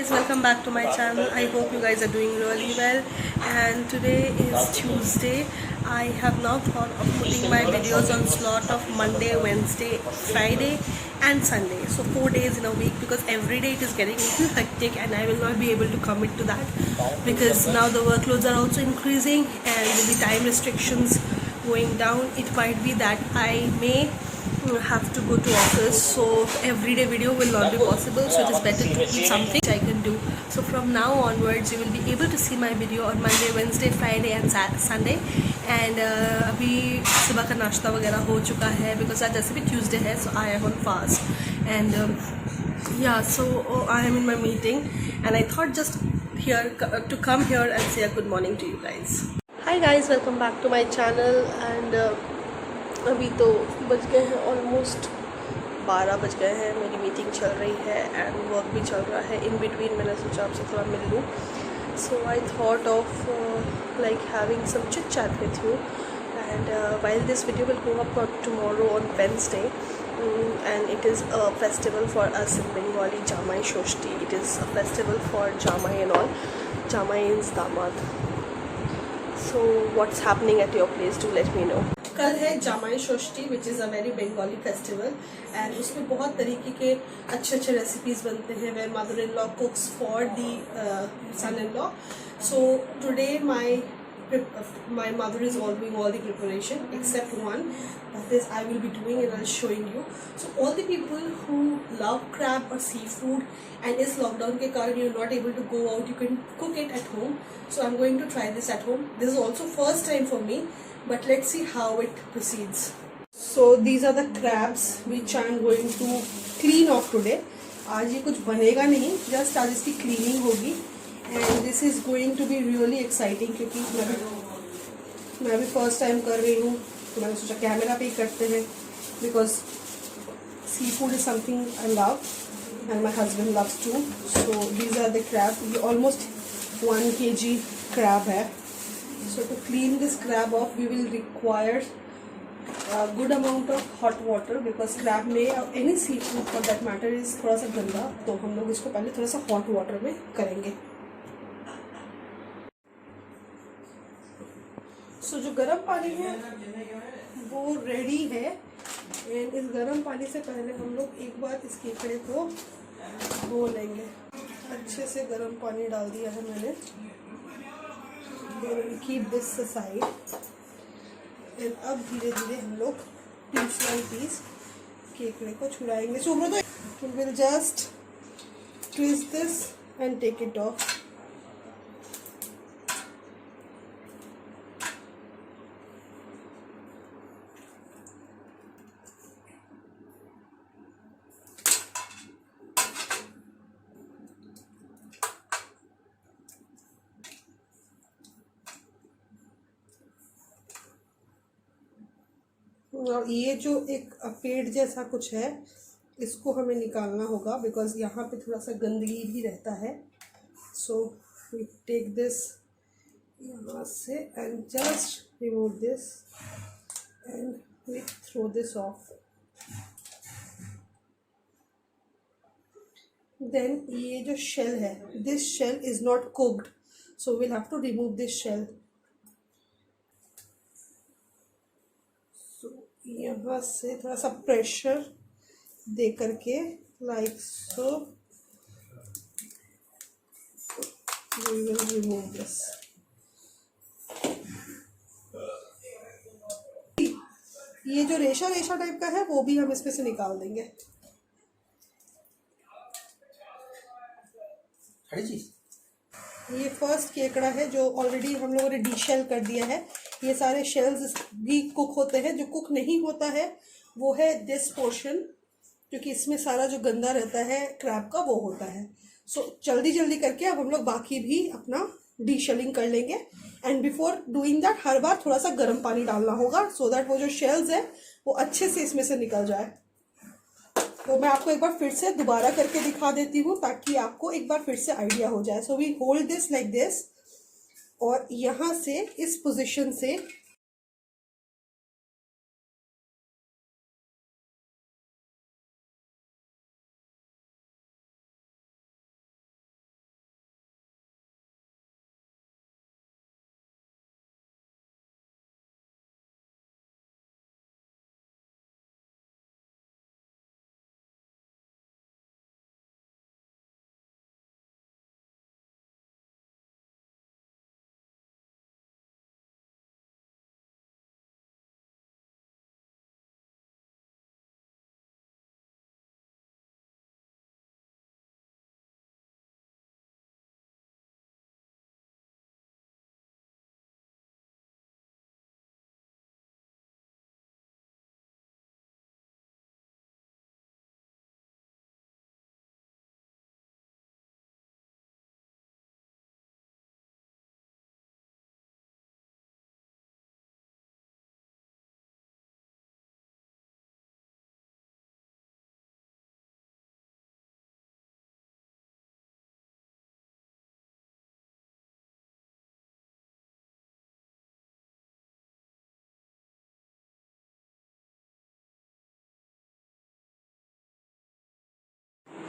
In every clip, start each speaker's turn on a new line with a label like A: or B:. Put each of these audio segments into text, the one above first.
A: guys, welcome back to my channel. I hope you guys are doing really well, and today is Tuesday. I have now thought of putting my videos on slot of Monday, Wednesday, Friday and Sunday, so 4 days in a week, because every day it is getting a little hectic and I will not be able to commit to that because now the workloads are also increasing and with the time restrictions going down, it might be that I may have to go to office, so everyday video will not be possible, so it is better to keep something which I can do. So from now onwards you will be able to see my video on Monday, Wednesday, Friday and Sunday. And अभी सुबह का नाश्ता वगैरह हो चुका है because आज जैसे भी Tuesday है, so I am on fast. And yeah, so I am in my meeting and I thought just here to come here and say a good morning to you guys. Hi guys, welcome back to my channel. And अभी तो बज गए हैं almost 12 बज गए हैं, मेरी meeting चल रही है एंड वर्क भी चल रहा है. इन बिटवीन मैंने सोचा आपसे थोड़ा मिल लूँ, so I thought of like having some chit chat with you. And while this video will go up tomorrow on Wednesday, and it is a festival for us in Bengali, Jamai Shoshti. It is a festival for Jamai and all. Jamai means damad. So what's happening at your place? Do let me know. कल है Jamai Sashthi, which is a very Bengali festival, and उसमें बहुत तरीके के अच्छे अच्छे recipes बनते हैं where mother in law cooks for the son in law. So today my mother is all doing all the preparation except one, that is I will be doing and I'll showing you. So all the people who love crab or seafood and is lockdown के कारण you're not able to go out, you can cook it at home. So I'm going to try this at home. This is also first time for me, but let's see how it proceeds. So these are the crabs which I'm going to clean off today. आज ये कुछ बनेगा नहीं, just आज इसकी cleaning होगी. And this is going to be really exciting, क्योंकि मैं भी फर्स्ट टाइम कर रही हूँ, तो मैंने सोचा कैमरा पे ही करते हैं, because seafood is something I love and my husband loves too. So these are the crab. ये ऑलमोस्ट 1 kg क्रैब है. So to clean this crab off we will require good amount of hot water, because crab में any seafood for that matter is थोड़ा सा गंदा, तो हम लोग इसको पहले थोड़ा सा हॉट वाटर में करेंगे. सो जो गर्म पानी है वो रेडी है, एंड इस गर्म पानी से पहले हम लोग एक बार इस केकड़े को धो लेंगे. अच्छे से गर्म पानी डाल दिया है मैंने. कीप दिस साइड, एंड अब धीरे धीरे हम लोग पीस बाई पीस केकड़े को छुड़ाएंगे. सो तो will just twist this and take it off. और ये जो एक पेड़ जैसा कुछ है, इसको हमें निकालना होगा, बिकॉज यहाँ पे थोड़ा सा गंदगी भी रहता है. सो वी टेक दिस यहाँ से and just remove this and we throw this off. Then ये जो शेल है, this shell is not cooked, so will have to remove this shell. यहाँ से थोड़ा सा प्रेशर दे करके like so we will remove this. ये जो रेशा रेशा टाइप का है वो भी हम इसमें से निकाल देंगे. ये फर्स्ट केकड़ा है जो ऑलरेडी हम लोगों ने डीशेल कर दिया है. ये सारे शेल्स भी कुक होते हैं. जो कुक नहीं होता है वो है दिस पोर्शन, क्योंकि इसमें सारा जो गंदा रहता है क्रैब का वो होता है. सो जल्दी जल्दी करके अब हम लोग बाकी भी अपना डीशेलिंग कर लेंगे. एंड बिफोर डूइंग दैट हर बार थोड़ा सा गर्म पानी डालना होगा, सो दैट वो जो शेल्स है वो अच्छे से इसमें से निकल जाए. तो मैं आपको एक बार फिर से दोबारा करके दिखा देती हूँ ताकि आपको एक बार फिर से आइडिया हो जाए. So we hold this like this, और यहाँ से इस पोजीशन से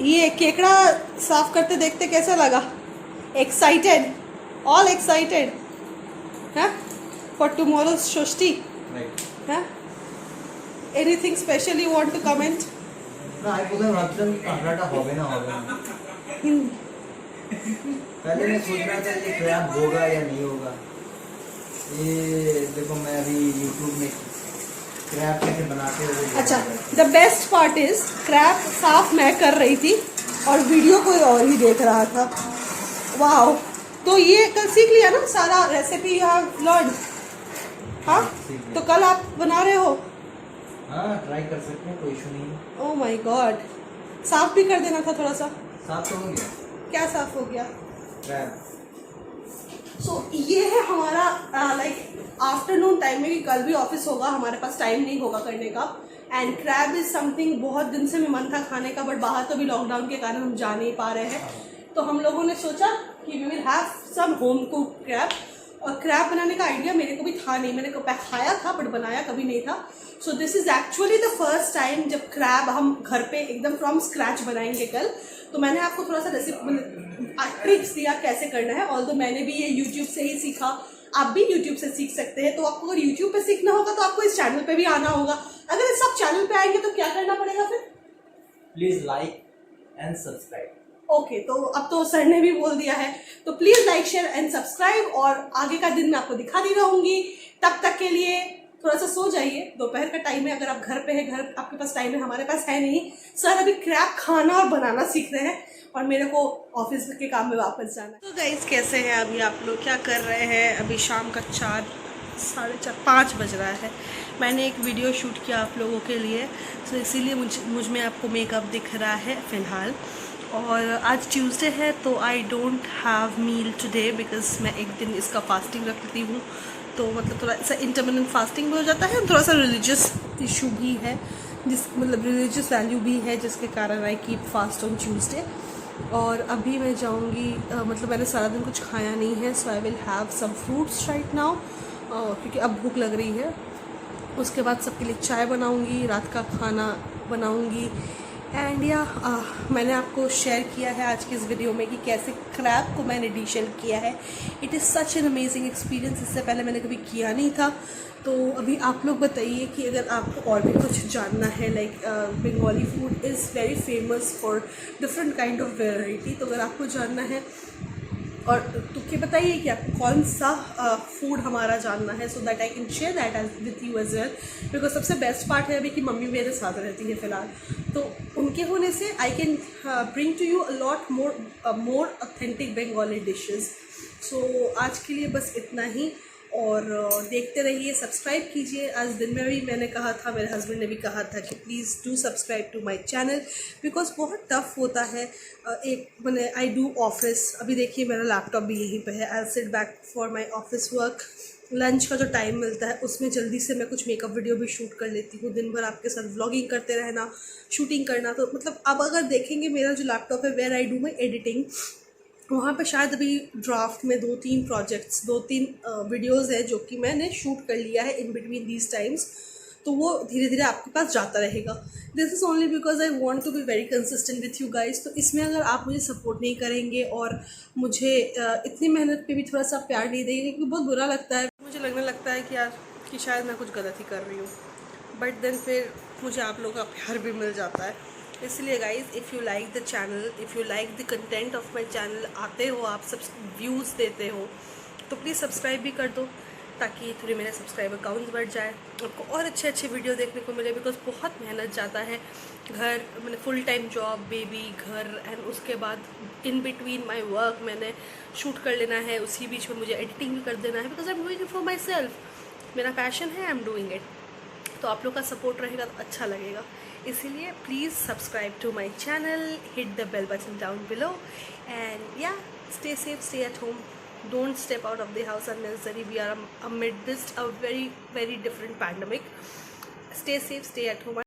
A: ये केकड़ा साफ करते देखते कैसा लगा? एक्साइटेड, ऑल एक्साइटेड हाँ फॉर टुमारोज षष्ठी हाँ? Anything special you want to comment?
B: না আমি প্রথমে ভাবছিলাম কি কাঁকড়াটা হবে না হবে না पहले मैं सोच रहा था ये क्रैब होगा या नहीं होगा। ये देखो मैं अभी यूट्यूब में क्रैब कैसे बनाते हो।
A: अच्छा, the best part is crab साफ मैं कर रही थी और वीडियो कोई और ही देख रहा था। वाह, तो ये कल सीख लिया ना सारा रेसिपी यहाँ लर्न? हाँ, तो कल आप बना रहे हो?
B: हाँ ट्राई कर सकते हैं, कोई इशू नहीं।
A: ओह माय गॉड, साफ भी कर देना था थोड़ा सा।
B: साफ तो हो गया।
A: क्या साफ हो गया?
B: क्रैब।
A: सो ये है हमारा लाइक आफ्टरनून टाइम में, कि कल भी ऑफिस होगा, हमारे पास टाइम नहीं होगा करने का। एंड क्रैब इज समथिंग बहुत दिन से मेरा मन था खाने का, बट बाहर तो भी लॉकडाउन के कारण हम जा नहीं पा रहे हैं। तो हम लोगों ने सोचा कि we will have some home cook crab. और क्रैब बनाने का आइडिया मेरे को भी था नहीं, मैंने खाया था बट बनाया कभी नहीं था। So this is actually the first time जब क्रैब हम घर पे एकदम फ्रॉम स्क्रैच बनाएंगे कल। तो मैंने आपको थोड़ा सा रेसिपी ट्रिक्स दिया कैसे करना है। ऑल्दो मैंने भी ये यूट्यूब से ही सीखा, आप भी यूट्यूब से सीख सकते हैं। तो आपको अगर यूट्यूब पे सीखना होगा तो आपको इस चैनल पे भी आना होगा। अगर इस सब चैनल पे आएंगे तो क्या करना पड़ेगा फिर?
B: Please like and subscribe.
A: Okay, तो अब तो सर ने भी बोल दिया है, तो please like share and subscribe. और आगे का दिन मैं आपको दिखाती रहूंगी। तब तक के लिए थोड़ा सा सो जाइए, दोपहर का टाइम है, अगर आप घर पे है, घर आपके पास टाइम है, हमारे पास है नहीं। सर अभी क्रैब खाना और बनाना सीख रहे हैं और मेरे को ऑफिस के काम में वापस जाना है। तो गाइस कैसे हैं अभी आप लोग, क्या कर रहे हैं? अभी शाम का 4:30-5 बज रहा है। मैंने एक वीडियो शूट किया आप लोगों के लिए, तो इसीलिए मुझ में आपको मेकअप दिख रहा है फ़िलहाल। और आज ट्यूसडे है तो I don't have meal today, because मैं एक दिन इसका फास्टिंग रखती हूँ। तो मतलब थोड़ा सा इंटरमिटेंट फास्टिंग भी हो जाता है, थोड़ा सा रिलीजियस इशू भी है, मतलब रिलीजियस वैल्यू भी है, जिसके कारण I keep fast on Tuesday. और अभी मैं जाऊँगी, मतलब मैंने सारा दिन कुछ खाया नहीं है, so I will have some fruits right now, क्योंकि अब भूख लग रही है। उसके बाद सबके लिए चाय बनाऊँगी, रात का खाना बनाऊँगी। एंड या मैंने आपको शेयर किया है आज की इस वीडियो में कि कैसे क्रैब को मैंने डिशेल किया है। It is such an amazing experience, इससे पहले मैंने कभी किया नहीं था। तो अभी आप लोग बताइए कि अगर आपको और भी कुछ जानना है, like Bengali food is very famous for different kind of variety. तो अगर आपको जानना है और तो क्या बताइए कि आपको कौन सा फूड हमारा जानना है, so that I can share that with you as well. Because सबसे बेस्ट पार्ट है अभी कि मम्मी मेरे साथ रहती है फ़िलहाल, तो उनके होने से I can bring to you a lot more authentic Bengali dishes. So आज के लिए बस इतना ही, और देखते रहिए, सब्सक्राइब कीजिए। आज दिन में भी मैंने कहा था, मेरे हस्बैंड ने भी कहा था कि please do subscribe to my channel, because बहुत टफ होता है। एक मैंने आई डू ऑफिस, अभी देखिए मेरा लैपटॉप भी यहीं पे है। I sit back for my office work. Lunch का जो टाइम मिलता है उसमें जल्दी से मैं कुछ मेकअप वीडियो भी शूट कर लेती हूँ। दिन भर आपके साथ व्लॉगिंग करते रहना, शूटिंग करना, तो मतलब अब अगर देखेंगे मेरा जो लैपटॉप है where I do my editing, वहाँ पे शायद अभी ड्राफ्ट में 2-3 प्रोजेक्ट्स, 2-3 वीडियोस है जो कि मैंने शूट कर लिया है इन बिटवीन दीज टाइम्स। तो वो धीरे धीरे आपके पास जाता रहेगा। This is only because I want to be very consistent with you guys. तो इसमें अगर आप मुझे सपोर्ट नहीं करेंगे और मुझे इतनी मेहनत पे भी थोड़ा सा प्यार नहीं देंगे, क्योंकि बहुत बुरा लगता है, मुझे लगने लगता है कि यार कि शायद मैं कुछ गलत ही कर रही हूँ, बट देन फिर मुझे आप लोगों का प्यार भी मिल जाता है। इसलिए guys, if you like the channel, if you like the content of my channel, आते हो आप सब व्यूज़ देते हो, तो प्लीज़ सब्सक्राइब भी कर दो, ताकि थोड़ी मेरे सब्सक्राइबर काउंट्स बढ़ जाए, आपको और अच्छे अच्छे वीडियो देखने को मिले। बिकॉज बहुत मेहनत जाता है, घर मैंने फुल टाइम जॉब, बेबी, घर, एंड उसके बाद इन बिटवीन माई वर्क मैंने शूट कर लेना है, उसी बीच में मुझे एडिटिंग भी कर देना है, because I am doing it for my self, मेरा पैशन है, आई एम डूइंग इट। तो आप लोग का सपोर्ट रहेगा तो अच्छा लगेगा। इसीलिए please subscribe to my channel, hit the bell button down below, and yeah stay safe, stay at home, don't step out of the house unnecessarily. We are amidst a very different pandemic. Stay safe, stay at home.